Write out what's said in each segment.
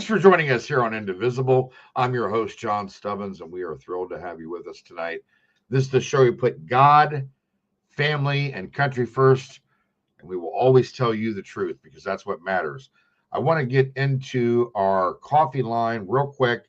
Thanks for joining us here on Indivisible. I'm your host, John Stubbins, and we are thrilled to have you with us tonight. This is the show we put God, family, and country first, and we will always tell you the truth because that's what matters. I want to get into our coffee line real quick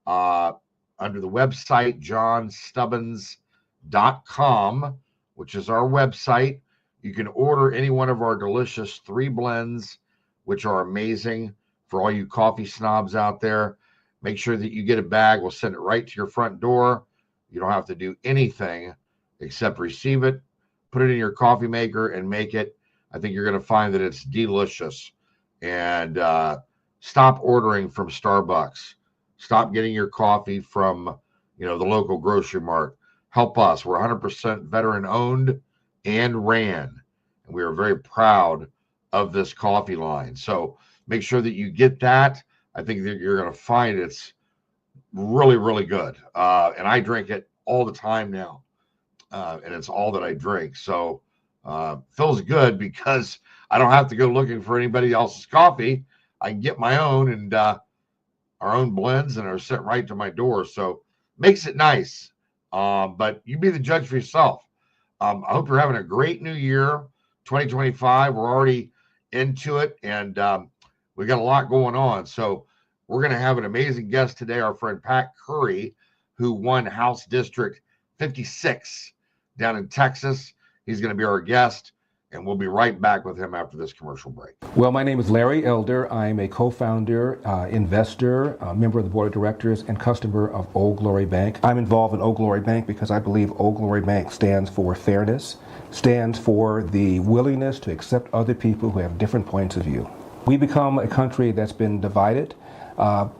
under the website, johnstubbins.com, which is our website. You can order any one of our delicious 3 blends, which are amazing for all you coffee snobs out there. Make sure that you get a bag. We'll send it right to your front door. You don't have to do anything except receive it, put it in your coffee maker, and make it. I think you're going to find that it's delicious. And stop ordering from Starbucks. Stop getting your coffee from, the local grocery mart. Help us. We're 100% veteran owned and ran. And we are very proud of this coffee line. So make sure that you get that. I think that you're going to find it's really, really good. And I drink it all the time now. And it's all that I drink. So feels good because I don't have to go looking for anybody else's coffee. I can get my own and our own blends, and are sent right to my door. So makes it nice. But you be the judge for yourself. I hope you're having a great new year, 2025. We're already into it, and we got a lot going on. So we're going to have an amazing guest today, our friend Pat Curry, who won House District 56 down in Texas. He's going to be our guest, and we'll be right back with him after this commercial break. Well, my name is Larry Elder. I'm a co-founder, investor, member of the board of directors, and customer of Old Glory Bank. I'm involved in Old Glory Bank because I believe Old Glory Bank stands for fairness, stands for the willingness to accept other people who have different points of view. We become a country that's been divided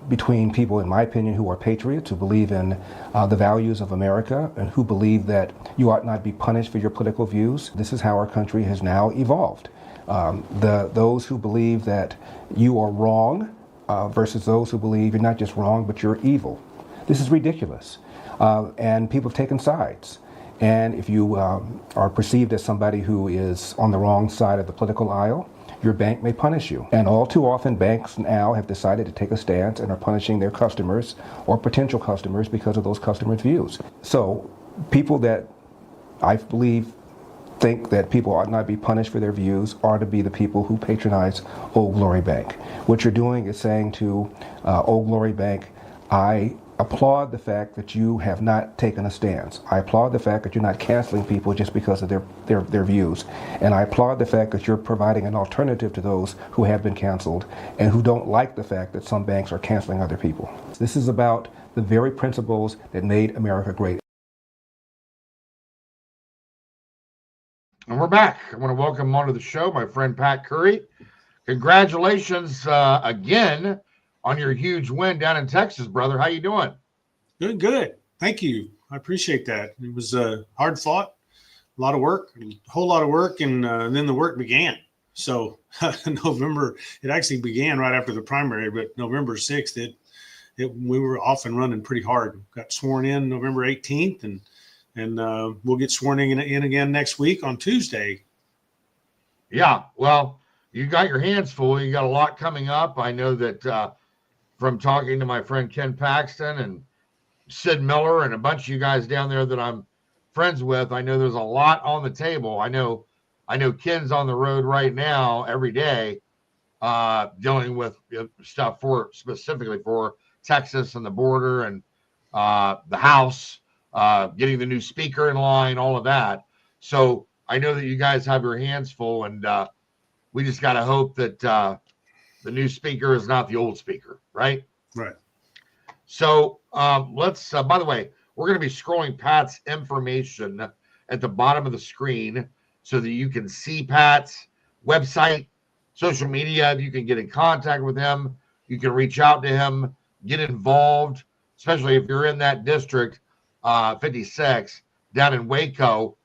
between people, in my opinion, who are patriots, who believe in the values of America, and who believe that you ought not be punished for your political views. This is how our country has now evolved. Those who believe that you are wrong versus those who believe you're not just wrong, but you're evil. This is ridiculous. And people have taken sides. And if you are perceived as somebody who is on the wrong side of the political aisle, your bank may punish you. And all too often, banks now have decided to take a stance and are punishing their customers or potential customers because of those customers' views. So people that I believe think that people ought not be punished for their views are to be the people who patronize Old Glory Bank. What you're doing is saying to Old Glory Bank, I applaud the fact that you have not taken a stance. I applaud the fact that you're not canceling people just because of their views. And I applaud the fact that you're providing an alternative to those who have been canceled and who don't like the fact that some banks are canceling other people. This is about the very principles that made America great. And we're back. I want to welcome onto the show my friend Pat Curry. Congratulations again on your huge win down in Texas, brother. How you doing? Good. Thank you. I appreciate that. It was hard fought, a lot of work, a whole lot of work, and then the work began. So November, it actually began right after the primary, but November 6th, we were off and running pretty hard. Got sworn in November 18th, and we'll get sworn in again next week on Tuesday. Yeah, well, you got your hands full. You got a lot coming up. I know that from talking to my friend Ken Paxton and Sid Miller and a bunch of you guys down there that I'm friends with, I know there's a lot on the table. I know Ken's on the road right now every day dealing with stuff specifically for Texas and the border and the House, getting the new speaker in line, all of that. So I know that you guys have your hands full, and we just got to hope that the new speaker is not the old speaker, right? Right. So let's, by the way, we're going to be scrolling Pat's information at the bottom of the screen so that you can see Pat's website, social media. You can get in contact with him. You can reach out to him, get involved, especially if you're in that district, 56, down in Waco.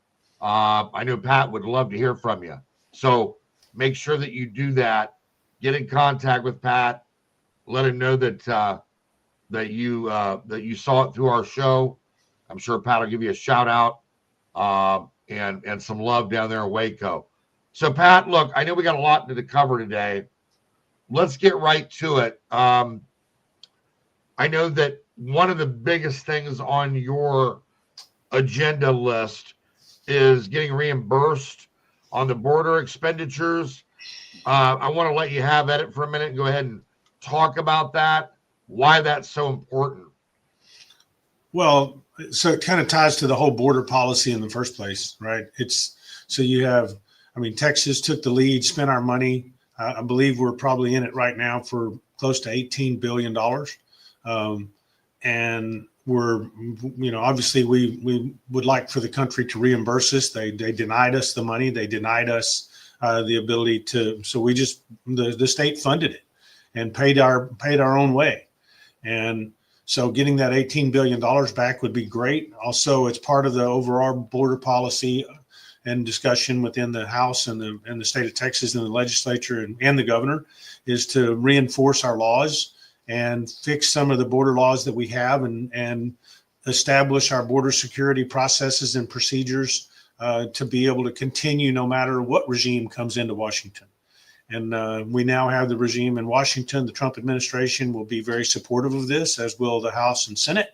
I know Pat would love to hear from you. So make sure that you do that. Get in contact with Pat. Let him know that you saw it through our show. I'm sure Pat will give you a shout out and some love down there in Waco. So Pat, look, I know we got a lot to cover today. Let's get right to it. I know that one of the biggest things on your agenda list is getting reimbursed on the border expenditures. I want to let you have at it for a minute and go ahead and talk about that, why that's so important. Well, so it kind of ties to the whole border policy in the first place, right? So you have, I mean, Texas took the lead, spent our money. I believe we're probably in it right now for close to $18 billion. And we're, obviously we would like for the country to reimburse us. They denied us the money. They denied us the ability to, so we just, the state funded it and paid our own way. And so getting that $18 billion back would be great. Also, it's part of the overall border policy and discussion within the House and the state of Texas and the legislature and the governor is to reinforce our laws and fix some of the border laws that we have and establish our border security processes and procedures to be able to continue no matter what regime comes into Washington. And we now have the regime in Washington. The Trump administration will be very supportive of this, as will the House and Senate,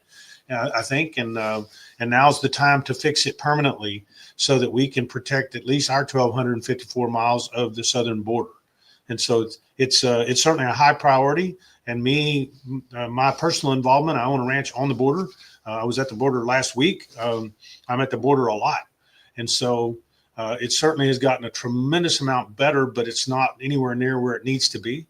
I think. And now's the time to fix it permanently so that we can protect at least our 1,254 miles of the southern border. And so it's certainly a high priority. And my personal involvement, I own a ranch on the border. I was at the border last week. I'm at the border a lot. And so it certainly has gotten a tremendous amount better, but it's not anywhere near where it needs to be.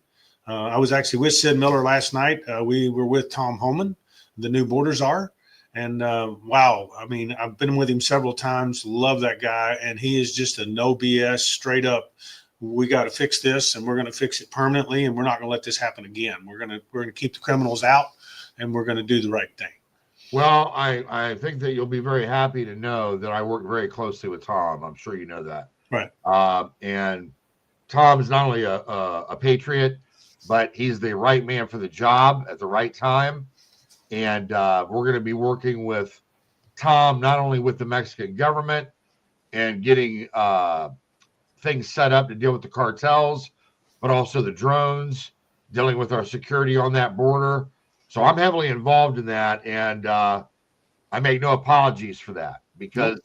I was actually with Sid Miller last night. We were with Tom Homan, the new border czar. And wow, I mean, I've been with him several times. Love that guy. And he is just a no BS, straight up. We got to fix this, and we're going to fix it permanently, and we're not going to let this happen again. We're going to keep the criminals out, and we're going to do the right thing. Well, I think that you'll be very happy to know that I work very closely with Tom. I'm sure you know that. Right. And Tom is not only a patriot, but he's the right man for the job at the right time. And we're going to be working with Tom, not only with the Mexican government and getting things set up to deal with the cartels, but also the drones, dealing with our security on that border. So I'm heavily involved in that, and I make no apologies for that because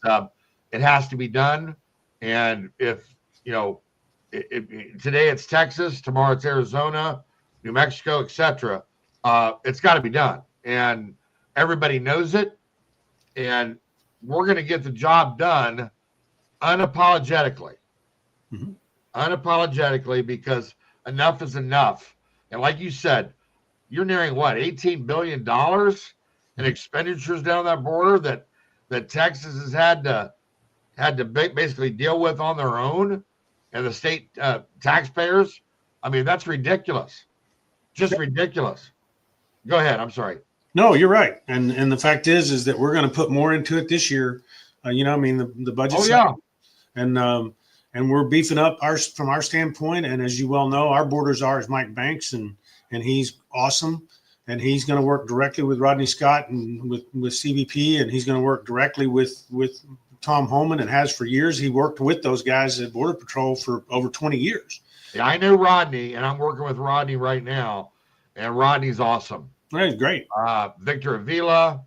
it has to be done. And if, today it's Texas, tomorrow it's Arizona, New Mexico, etc., it's got to be done. And everybody knows it, and we're going to get the job done unapologetically. Mm-hmm. Unapologetically, because enough is enough. And like you said, you're nearing what, $18 billion in expenditures down that border that Texas has had to basically deal with on their own, and the state taxpayers. I mean, that's ridiculous. Just ridiculous. Go ahead. I'm sorry. No, you're right. And the fact is that we're going to put more into it this year. The budget. Oh, yeah. And we're beefing up from our standpoint. And as you well know, our border czar is Mike Banks, and he's awesome. And he's going to work directly with Rodney Scott and with CBP, and he's going to work directly with Tom Homan, and has for years. He worked with those guys at Border Patrol for over 20 years. Yeah, I know Rodney, and I'm working with Rodney right now, and Rodney's awesome. That's great. Victor Avila,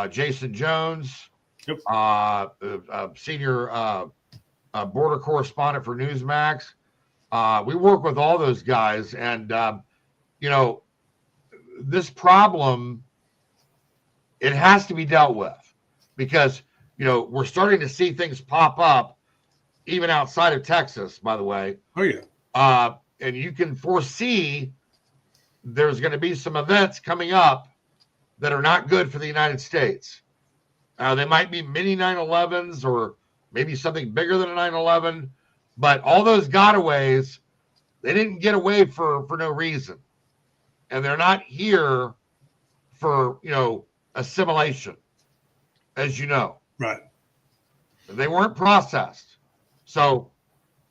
Jason Jones, yep. Senior border correspondent for Newsmax. We work with all those guys, and this problem, it has to be dealt with, because we're starting to see things pop up even outside of Texas, by the way. Oh yeah. And you can foresee there's going to be some events coming up that are not good for the United States. They might be mini 9/11s or maybe something bigger than a 9/11, but all those gotaways, they didn't get away for no reason. And they're not here for, assimilation, as you know. Right. They weren't processed. So,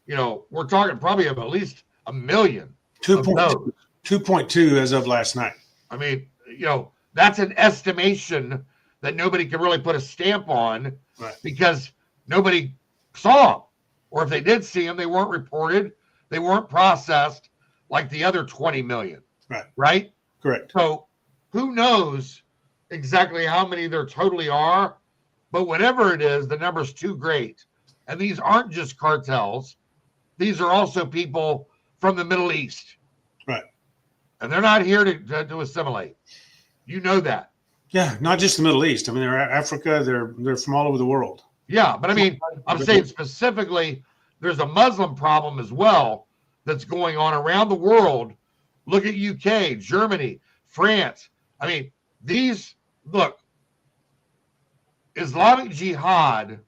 we're talking probably of at least a million. 2.2 as of last night. I mean, that's an estimation that nobody can really put a stamp on, right, because nobody saw them. Or if they did see them, they weren't reported. They weren't processed like the other 20 million. Right. Right? Correct. So who knows exactly how many there totally are, but whatever it is, the number's too great. And these aren't just cartels. These are also people from the Middle East. Right. And they're not here to assimilate. You know that. Yeah, not just the Middle East. I mean, they're Africa. They're from all over the world. Yeah, but I mean, I'm saying specifically, there's a Muslim problem as well that's going on around the world. Look at UK, Germany, France. I mean, Islamic Jihad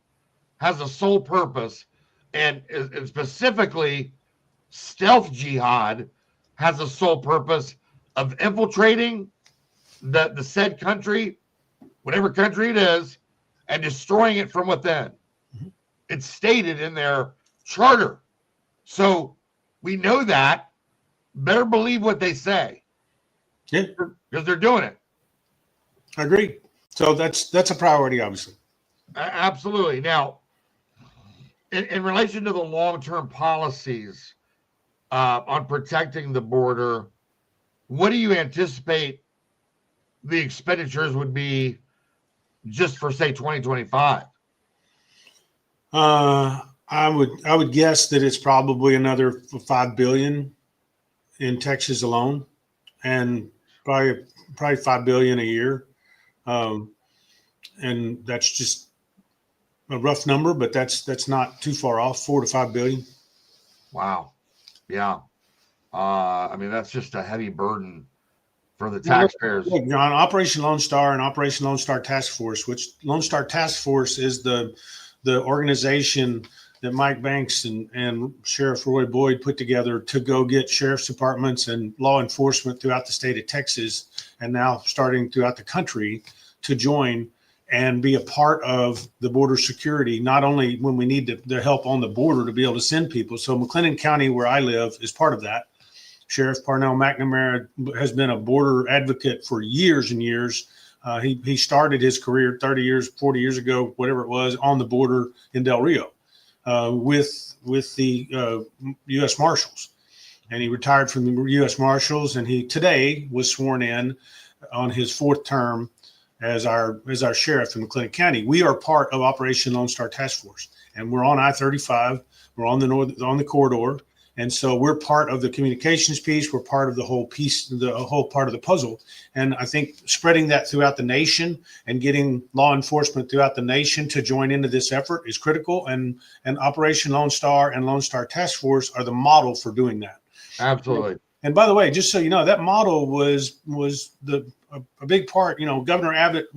has a sole purpose, and specifically stealth jihad has a sole purpose of infiltrating the said country, whatever country it is, and destroying it from within. Mm-hmm. It's stated in their charter. So we know that. Better believe what they say. Yeah. Because they're doing it. I agree. So that's a priority, obviously. Absolutely. Now, in relation to the long-term policies on protecting the border, what do you anticipate the expenditures would be just for, say, 2025? I would guess that it's probably another $5 billion in Texas alone, and probably $5 billion a year. And that's just a rough number, but that's not too far off. $4 to $5 billion. Wow. Yeah. I mean, that's just a heavy burden for the taxpayers. Look, John, Operation Lone Star and Operation Lone Star Task Force, which Lone Star Task Force is the organization that Mike Banks and Sheriff Roy Boyd put together to go get sheriff's departments and law enforcement throughout the state of Texas, and now starting throughout the country, to join and be a part of the border security, not only when we need their help on the border to be able to send people. So McLennan County, where I live, is part of that. Sheriff Parnell McNamara has been a border advocate for years and years. He started his career 30 years, 40 years ago, whatever it was, on the border in Del Rio with the U.S. Marshals. And he retired from the U.S. Marshals, and he today was sworn in on his fourth term as our sheriff in McLennan County. We are part of Operation Lone Star Task Force, and we're on I-35. We're on the corridor. And so we're part of the communications piece. We're part of the whole piece, the whole part of the puzzle. And I think spreading that throughout the nation and getting law enforcement throughout the nation to join into this effort is critical. And Operation Lone Star and Lone Star Task Force are the model for doing that. Absolutely. And by the way, just so you know, that model was a big part. You know, Governor Abbott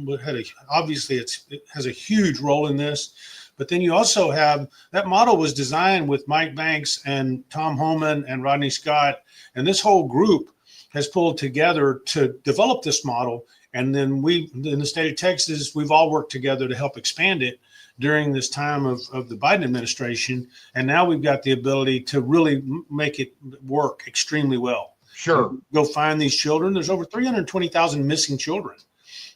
obviously it has a huge role in this. But then you also have that model was designed with Mike Banks and Tom Holman and Rodney Scott. And this whole group has pulled together to develop this model. And then we, in the state of Texas, we've all worked together to help expand it during this time of the Biden administration. And now we've got the ability to really make it work extremely well. Sure. Go find these children. There's over 320,000 missing children.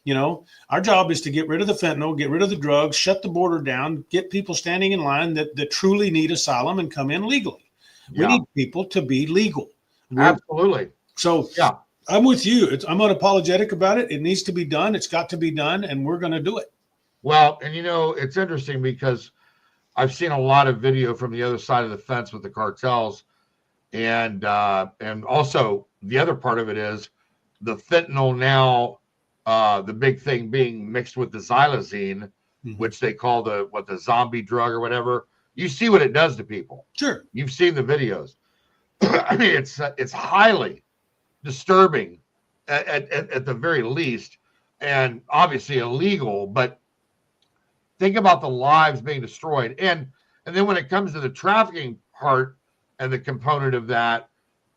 You know, our job is to get rid of the fentanyl, get rid of the drugs, shut the border down, get people standing in line that truly need asylum and come in legally. Yeah. We need people to be legal. Absolutely. So yeah, I'm with you. I'm unapologetic about it. It needs to be done. It's got to be done, and we're going to do it. Well, and you know, it's interesting because I've seen a lot of video from the other side of the fence with the cartels, and also the other part of it is the fentanyl now. The big thing being mixed with the xylazine, mm-hmm. which they call the zombie drug or whatever. You see what it does to people. Sure. You've seen the videos. I mean, it's highly disturbing at the very least, and obviously illegal, but think about the lives being destroyed. And then when it comes to the trafficking part and the component of that,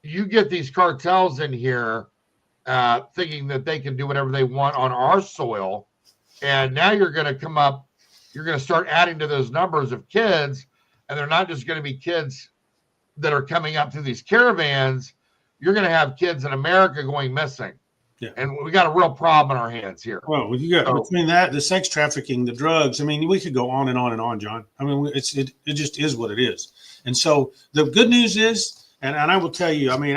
you get these cartels in here thinking that they can do whatever they want on our soil. And now you're going to start adding to those numbers of kids. And they're not just going to be kids that are coming up through these caravans. You're going to have kids in America going missing. Yeah. And we got a real problem in our hands here. Well, you got between that, the sex trafficking, the drugs. I mean, we could go on and on and on, John. I mean, it just is what it is. And so the good news is, and I will tell you, I mean,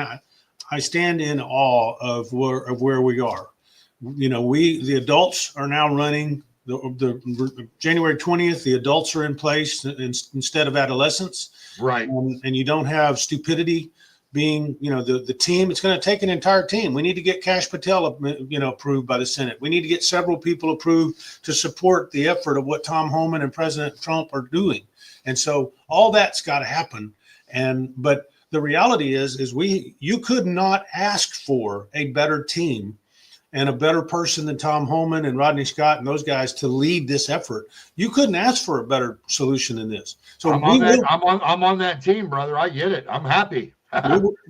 I stand in awe of where we are. The adults are now running the January 20th. The adults are in place instead of adolescents. Right. And you don't have stupidity being, the team. It's going to take an entire team. We need to get Kash Patel, approved by the Senate. We need to get several people approved to support the effort of what Tom Homan and President Trump are doing. And so all that's got to happen. But the reality is you could not ask for a better team and a better person than Tom Homan and Rodney Scott and those guys to lead this effort. You couldn't ask for a better solution than this. So I'm on that team, brother. I get it. I'm happy.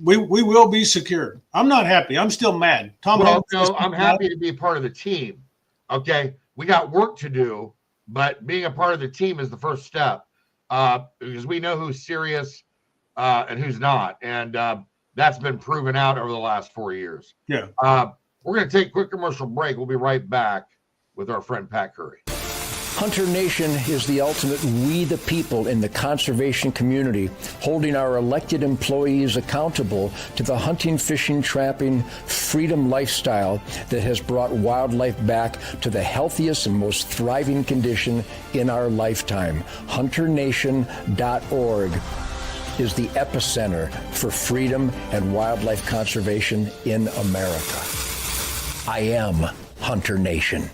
we will be secured. I'm not happy. I'm still mad. I'm happy to be a part of the team. Okay. We got work to do, but being a part of the team is the first step, because we know who's serious and who's not. And that's been proven out over the last 4 years. Yeah. We're going to take a quick commercial break. We'll be right back with our friend Pat Curry. Hunter Nation is the ultimate we the people in the conservation community, holding our elected employees accountable to the hunting, fishing, trapping, freedom lifestyle that has brought wildlife back to the healthiest and most thriving condition in our lifetime. HunterNation.org is the epicenter for freedom and wildlife conservation in America. I am Hunter Nation.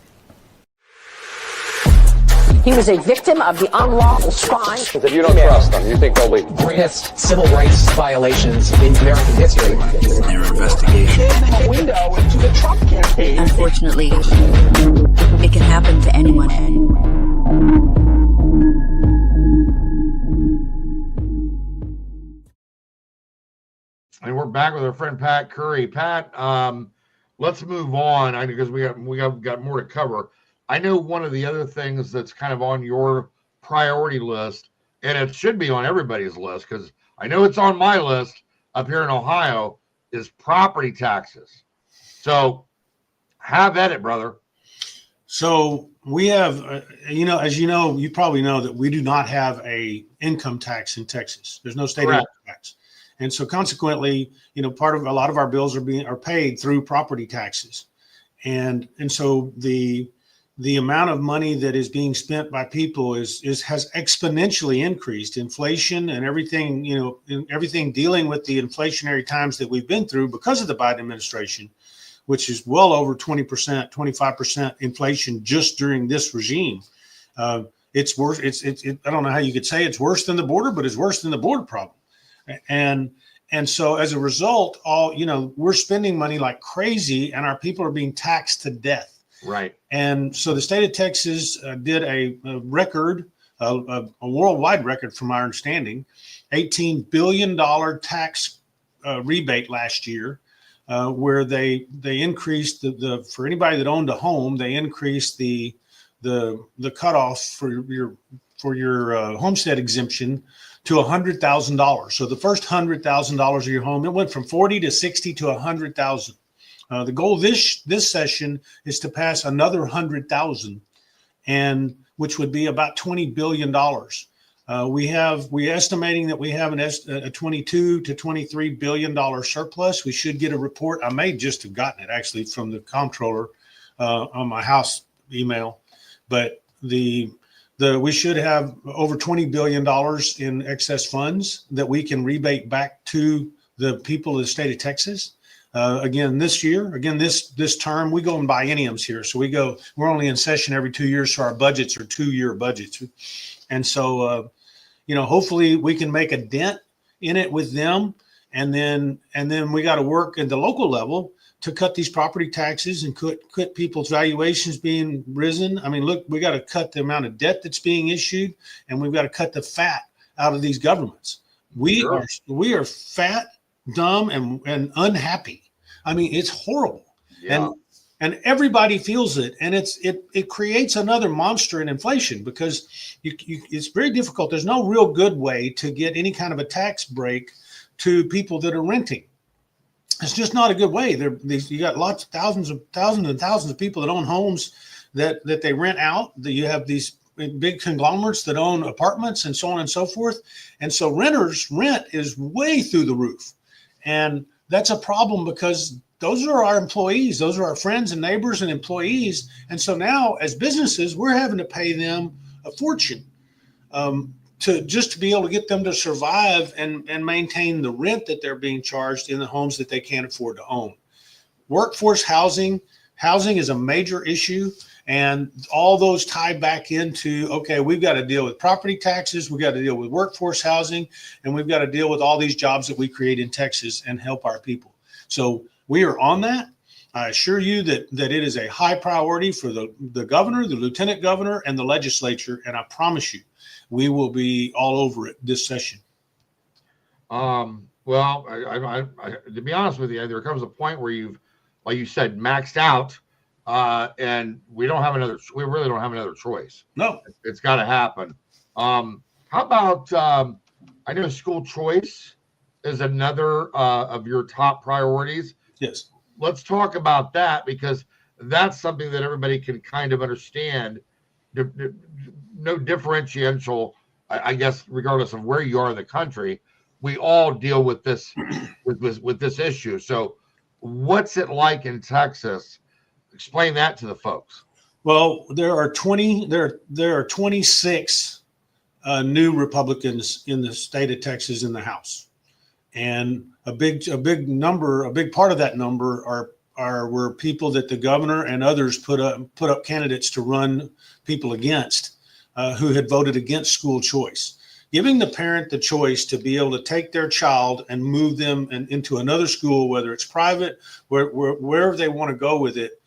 He was a victim of the unlawful spying. If you don't trust them, you think they'll leave? Greatest civil rights violations in American history. Their investigation. A window into the Trump campaign. Unfortunately, it can happen to anyone. And we're back with our friend Pat Curry. Pat, let's move on because we got more to cover. I know one of the other things that's kind of on your priority list, and it should be on everybody's list because I know it's on my list up here in Ohio, is property taxes. So have at it, brother. So we have, as you probably know that we do not have a income tax in Texas. There's no state income tax. And so consequently, part of a lot of our bills are paid through property taxes. And so the amount of money that is being spent by people has exponentially increased. Inflation and everything, everything dealing with the inflationary times that we've been through because of the Biden administration, which is well over 20%, 25% inflation just during this regime. It's worse. I don't know how you could say it's worse than the border, but it's worse than the border problem. And so as a result, we're spending money like crazy and our people are being taxed to death. Right. And so the state of Texas did a record, a worldwide record from our understanding, $18 billion tax rebate last year, where they increased the for anybody that owned a home, they increased the cutoff for your homestead exemption to $100,000. So the first $100,000 of your home, it went from 40 to 60 to 100,000. The goal this session is to pass another 100,000, and which would be about $20 billion. We're estimating that we have a 22 to $23 billion surplus. We should get a report. I may just have gotten it actually from the comptroller on my house email, but we should have over $20 billion in excess funds that we can rebate back to the people of the state of Texas. Again, this term, we go in bienniums here. So we're only in session every 2 years. So our budgets are 2-year budgets. And so, hopefully we can make a dent in it with them. And then we got to work at the local level to cut these property taxes and cut people's valuations being risen. I mean, look, we got to cut the amount of debt that's being issued, and we've got to cut the fat out of these governments. We are fat, dumb, and unhappy. I mean, it's horrible. Yeah. And everybody feels it. And it creates another monster in inflation because it's very difficult. There's no real good way to get any kind of a tax break to people that are renting. It's just not a good way. You got thousands and thousands of people that own homes that they rent out. You have these big conglomerates that own apartments and so on and so forth. And so rent is way through the roof. And that's a problem because those are our employees. Those are our friends and neighbors and employees. And so now as businesses, we're having to pay them a fortune to be able to get them to survive and maintain the rent that they're being charged in the homes that they can't afford to own. Workforce housing is a major issue. And all those tie back into, okay, we've got to deal with property taxes, we've got to deal with workforce housing, and we've got to deal with all these jobs that we create in Texas and help our people. So we are on that. I assure you that it is a high priority for the governor, the lieutenant governor, and the legislature. And I promise you, we will be all over it this session. Well, I, to be honest with you, there comes a point where you've, like you said, maxed out. And we really don't have another choice. No, it's got to happen. How about, I know school choice is another of your top priorities. Yes. Let's talk about that, because that's something that everybody can kind of understand. No differential, I guess, regardless of where you are in the country, we all deal with this, with this issue. So what's it like in Texas? Explain that to the folks. Well, there are 26 new Republicans in the state of Texas in the House, and a big part of that number were people that the governor and others put up candidates to run people against, who had voted against school choice. Giving the parent the choice to be able to take their child and move them into another school, whether it's private, wherever they want to go with it,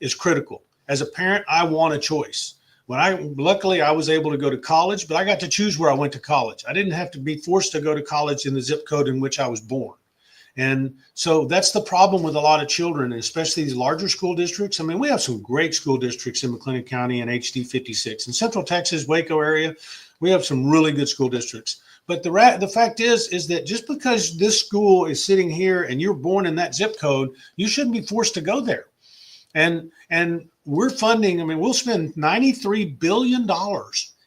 is critical. As a parent, I want a choice. Luckily I was able to go to college, but I got to choose where I went to college. I didn't have to be forced to go to college in the zip code in which I was born. And so that's the problem with a lot of children, especially these larger school districts. I mean, we have some great school districts in McLennan County and HD 56. In Central Texas, Waco area, we have some really good school districts. But the fact is that just because this school is sitting here and you're born in that zip code, you shouldn't be forced to go there. And we're funding, I mean, we'll spend $93 billion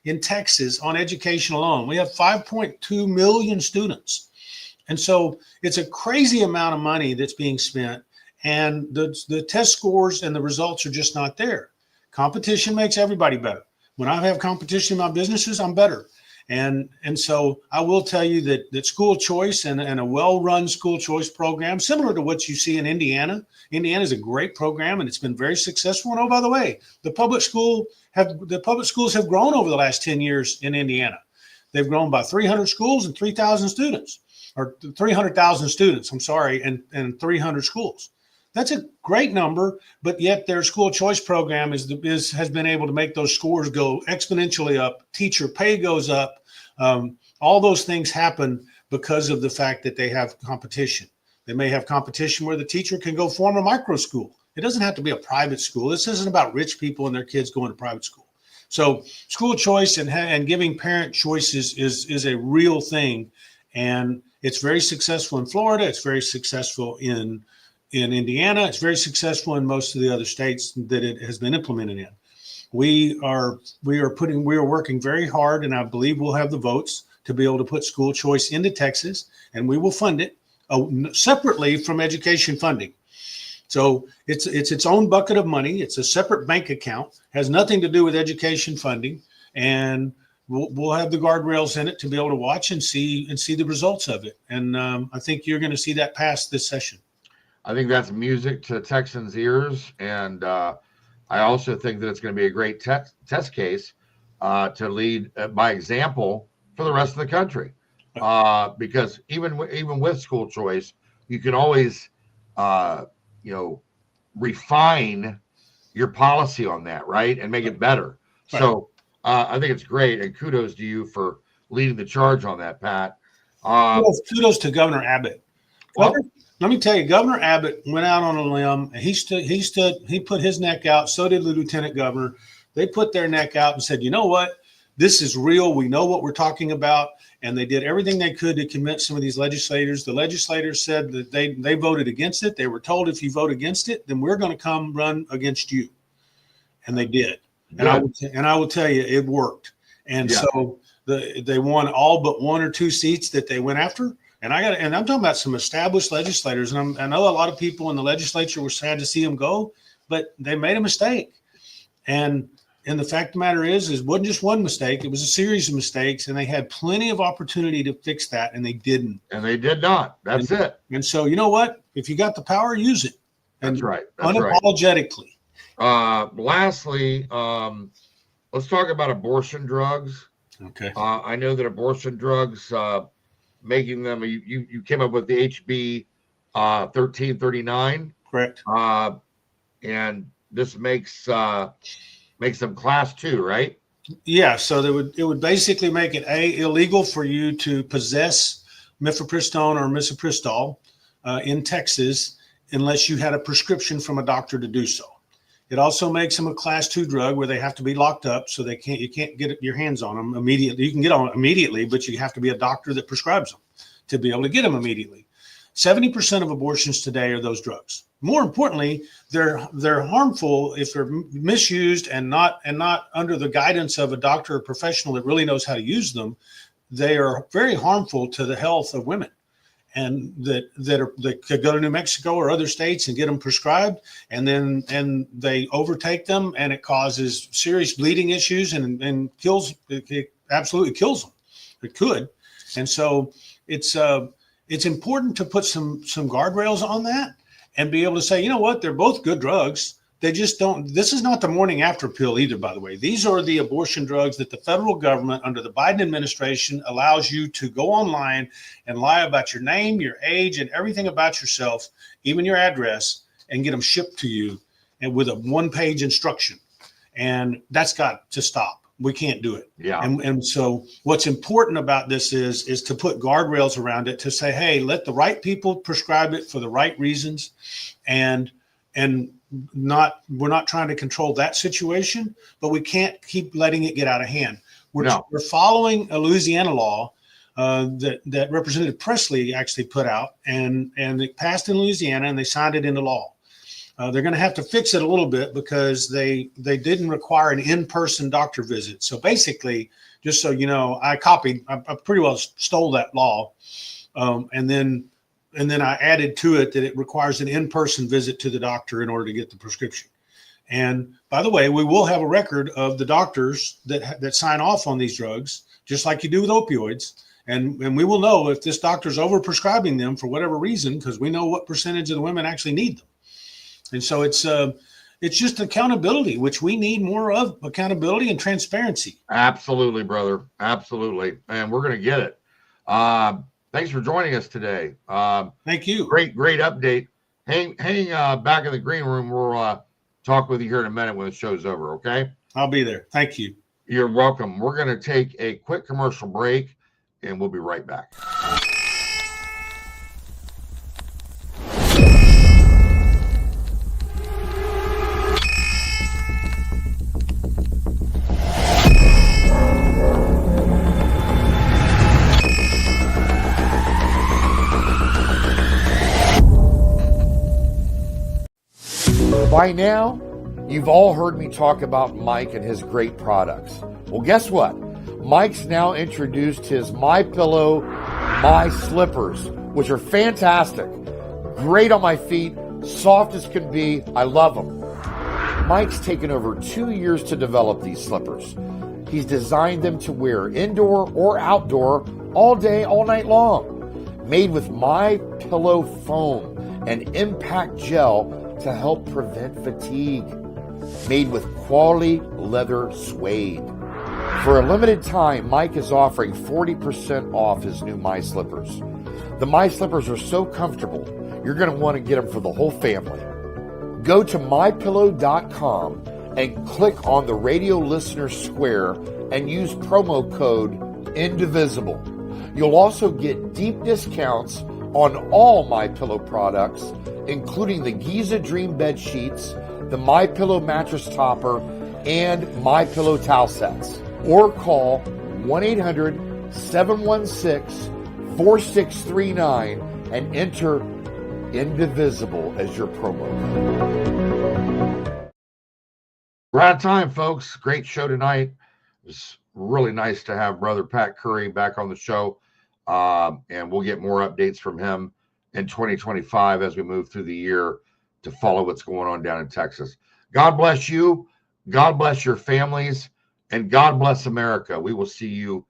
in Texas on education alone. We have 5.2 million students. And so it's a crazy amount of money that's being spent, and the test scores and the results are just not there. Competition makes everybody better. When I have competition in my businesses, I'm better. And so I will tell you that school choice and a well-run school choice program, similar to what you see in Indiana. Indiana is a great program, and it's been very successful. And oh, by the way, the public schools have grown over the last 10 years in Indiana. They've grown by 300 schools and 3,000 students, or 300,000 students, I'm sorry, and 300 schools. That's a great number, but yet their school choice program has been able to make those scores go exponentially up. Teacher pay goes up. All those things happen because of the fact that they have competition. They may have competition where the teacher can go form a micro school. It doesn't have to be a private school. This isn't about rich people and their kids going to private school. So school choice and giving parent choices is a real thing. And it's very successful in Florida. It's very successful in Indiana. It's very successful in most of the other states that it has been implemented in. We are working very hard, and I believe we'll have the votes to be able to put school choice into Texas, and we will fund it separately from education funding. So it's its own bucket of money. It's a separate bank account, has nothing to do with education funding, and we'll have the guardrails in it to be able to watch and see the results of it. And I think you're going to see that pass this session. I think that's music to Texans' ears, and I also think that it's going to be a great test case to lead by example for the rest of the country. Because even with school choice, you can always refine your policy on that, right, and make it better. Right. So I think it's great, and kudos to you for leading the charge on that, Pat. Kudos to Governor Abbott. Let me tell you, Governor Abbott went out on a limb. And he put his neck out. So did the lieutenant governor. They put their neck out and said, you know what? This is real. We know what we're talking about. And they did everything they could to convince some of these legislators. The legislators said that they voted against it. They were told, if you vote against it, then we're going to come run against you. And they did. And I will tell you, it worked. And so they won all but one or two seats that they went after. And I'm talking about some established legislators, and I know a lot of people in the legislature were sad to see them go, but they made a mistake. And the fact of the matter is it wasn't just one mistake; it was a series of mistakes, and they had plenty of opportunity to fix that, and they didn't. And they did not. That's it. And so, you know what? If you got the power, use it. And That's right. That's unapologetically. Right. Lastly, let's talk about abortion drugs. Okay. I know that abortion drugs, making them, you came up with the HB 1339. Correct. And this makes them class 2, right? Yeah. So it would basically make it illegal for you to possess mifepristone or misoprostol in Texas unless you had a prescription from a doctor to do so. It also makes them a class 2 drug where they have to be locked up, so you can't get your hands on them immediately. You can get on them immediately, but you have to be a doctor that prescribes them to be able to get them immediately. 70% of abortions today are those drugs. More importantly, they're harmful if they're misused and not under the guidance of a doctor or professional that really knows how to use them. They are very harmful to the health of women, and that could go to New Mexico or other states and get them prescribed, and they overtake them, and it causes serious bleeding issues and kills. It absolutely kills them. It could, and so it's important to put some guardrails on that and be able to say, you know what, they're both good drugs. They just don't. This is not the morning after pill either, by the way. These are the abortion drugs that the federal government under the Biden administration allows you to go online and lie about your name, your age, and everything about yourself, even your address, and get them shipped to you and with a one-page instruction. And that's got to stop. We can't do it. Yeah. And so what's important about this is to put guardrails around it, to say, hey, let the right people prescribe it for the right reasons, and we're not trying to control that situation, but we can't keep letting it get out of hand. We're following a Louisiana law that Representative Presley actually put out, and it passed in Louisiana, and they signed it into law. They're going to have to fix it a little bit because they didn't require an in-person doctor visit. So basically, just so you know, I pretty well stole that law, and then I added to it that it requires an in-person visit to the doctor in order to get the prescription. And by the way, we will have a record of the doctors that sign off on these drugs, just like you do with opioids. And we will know if this doctor's overprescribing them for whatever reason, because we know what percentage of the women actually need them. And so it's just accountability, which we need more of, accountability and transparency. Absolutely, brother. Absolutely. And we're going to get it. Thanks for joining us today. Thank you. Great update. Hang back in the green room. We'll talk with you here in a minute when the show's over, okay? I'll be there. Thank you. You're welcome. We're going to take a quick commercial break, and we'll be right back. By now, you've all heard me talk about Mike and his great products. Well, guess what? Mike's now introduced his MyPillow My Slippers, which are fantastic. Great on my feet, soft as can be. I love them. Mike's taken over 2 years to develop these slippers. He's designed them to wear indoor or outdoor all day, all night long. Made with MyPillow foam and impact gel to help prevent fatigue. Made with quality leather suede. For a limited time, Mike is offering 40% off his new My Slippers. The My Slippers are so comfortable, you're going to want to get them for the whole family. Go to mypillow.com and click on the radio listener square and use promo code Indivisible. You'll also get deep discounts on all MyPillow products, including the Giza Dream bed sheets, the MyPillow mattress topper, and MyPillow towel sets. Or call 1-800-716-4639 and enter Indivisible as your promo code. We're out of time, folks. Great show tonight. It was really nice to have Brother Pat Curry back on the show. And we'll get more updates from him in 2025 as we move through the year to follow what's going on down in Texas. God bless you. God bless your families. And God bless America. We will see you